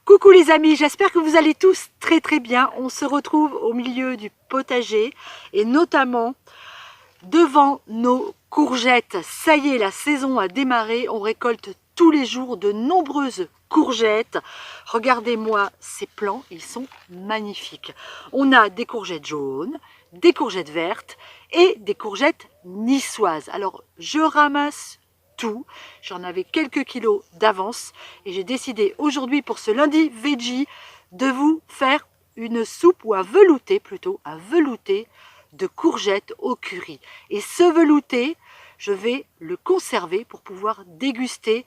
Coucou les amis, j'espère que vous allez tous très bien. On se retrouve au milieu du potager et notamment devant nos courgettes. Ça y est, la saison a démarré, on récolte tous les jours de nombreuses courgettes. Regardez-moi ces plants, ils sont magnifiques. On a des courgettes jaunes, des courgettes vertes et des courgettes niçoises. Alors je ramasse tout, j'en avais quelques kilos d'avance et j'ai décidé aujourd'hui pour ce lundi veggie de vous faire une soupe ou un velouté plutôt, un velouté de courgettes au curry. Et ce velouté, je vais le conserver pour pouvoir déguster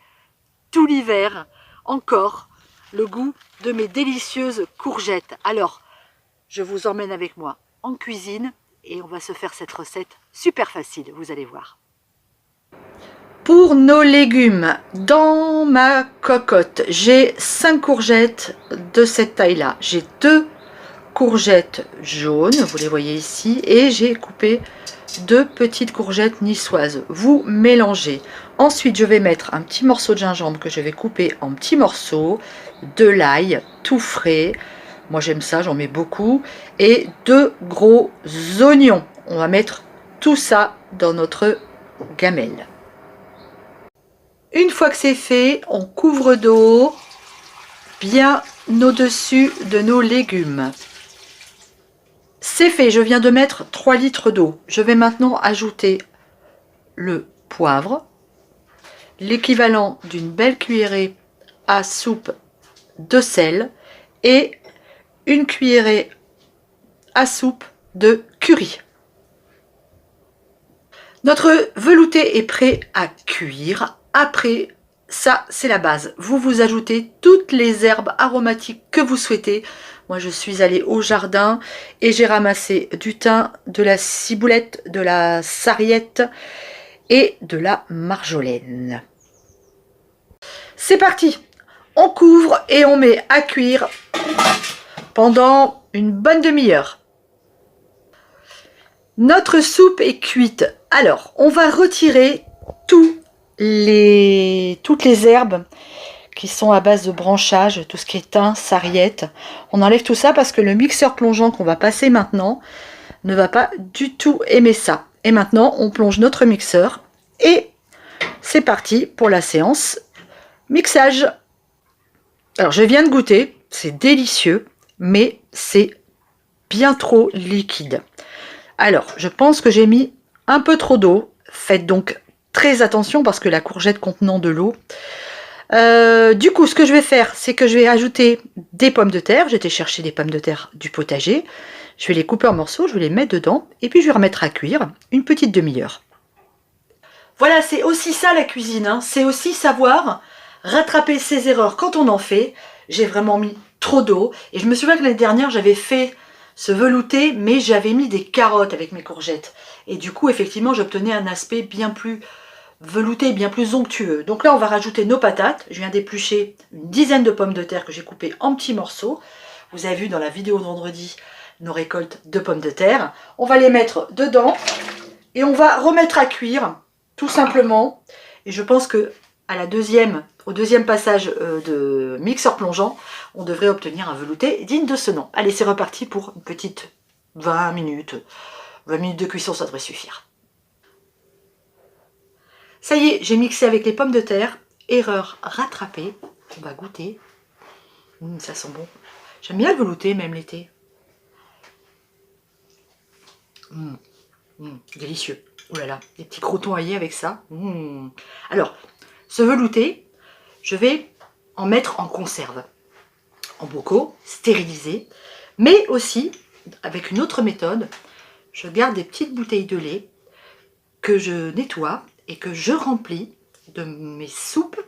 tout l'hiver encore le goût de mes délicieuses courgettes. Alors, je vous emmène avec moi en cuisine et on va se faire cette recette super facile, vous allez voir. Pour nos légumes, dans ma cocotte, j'ai 5 courgettes de cette taille-là. J'ai 2 courgettes jaunes, vous les voyez ici, et j'ai coupé 2 petites courgettes niçoises. Vous mélangez. Ensuite, je vais mettre un petit morceau de gingembre que je vais couper en petits morceaux, de l'ail tout frais. Moi, j'aime ça, j'en mets beaucoup. Et 2 gros oignons. On va mettre tout ça dans notre gamelle. Une fois que c'est fait, on couvre d'eau bien au-dessus de nos légumes. C'est fait, je viens de mettre 3 litres d'eau. Je vais maintenant ajouter le poivre, l'équivalent d'une belle cuillerée à soupe de sel et une cuillerée à soupe de curry. Notre velouté est prêt à cuire. Après, ça c'est la base. Vous ajoutez toutes les herbes aromatiques que vous souhaitez. Moi je suis allée au jardin et j'ai ramassé du thym, de la ciboulette, de la sarriette et de la marjolaine. C'est parti, on couvre et on met à cuire pendant une bonne demi-heure. Notre soupe est cuite. Alors, on va retirer toutes les herbes qui sont à base de branchage, tout ce qui est thym, sarriette. On enlève tout ça parce que le mixeur plongeant qu'on va passer maintenant ne va pas du tout aimer ça. Et maintenant, on plonge notre mixeur et c'est parti pour la séance mixage. Alors, je viens de goûter, c'est délicieux, mais c'est bien trop liquide. Alors, je pense que j'ai mis un peu trop d'eau. Faites donc très attention parce que la courgette contenant de l'eau. Du coup, ce que je vais faire, c'est que je vais ajouter des pommes de terre. J'étais chercher des pommes de terre du potager. Je vais les couper en morceaux, je vais les mettre dedans. Et puis, je vais remettre à cuire une petite demi-heure. Voilà, c'est aussi ça la cuisine. Hein. C'est aussi savoir rattraper ses erreurs quand on en fait. J'ai vraiment mis trop d'eau. Et je me souviens que l'année dernière, j'avais fait ce velouté, mais j'avais mis des carottes avec mes courgettes. Et du coup, effectivement, j'obtenais un aspect bien plus velouté, bien plus onctueux. Donc là, on va rajouter nos patates. Je viens d'éplucher une dizaine de pommes de terre que j'ai coupées en petits morceaux. Vous avez vu dans la vidéo de vendredi nos récoltes de pommes de terre. On va les mettre dedans et on va remettre à cuire, tout simplement. Et je pense que au deuxième passage de mixeur plongeant, on devrait obtenir un velouté digne de ce nom. Allez, c'est reparti pour une petite 20 minutes. 20 minutes de cuisson, ça devrait suffire. Ça y est, j'ai mixé avec les pommes de terre. Erreur rattrapée. On va goûter. Ça sent bon. J'aime bien le velouté, même l'été. Délicieux. Oh là là, des petits croûtons aillés avec ça. Alors, ce velouté, je vais en mettre en conserve. En bocaux, stérilisés. Mais aussi, avec une autre méthode, je garde des petites bouteilles de lait que je nettoie et que je remplis de mes soupes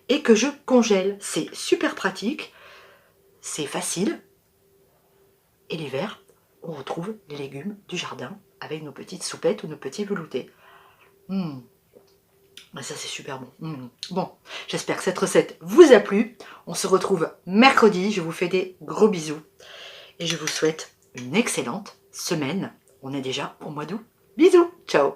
et que je congèle. C'est super pratique, c'est facile. Et l'hiver, on retrouve les légumes du jardin avec nos petites soupettes ou nos petits veloutés. Ça c'est super bon. Bon, j'espère que cette recette vous a plu. On se retrouve mercredi. Je vous fais des gros bisous. Et je vous souhaite une excellente semaine. On est déjà au mois d'août. Bisous, ciao.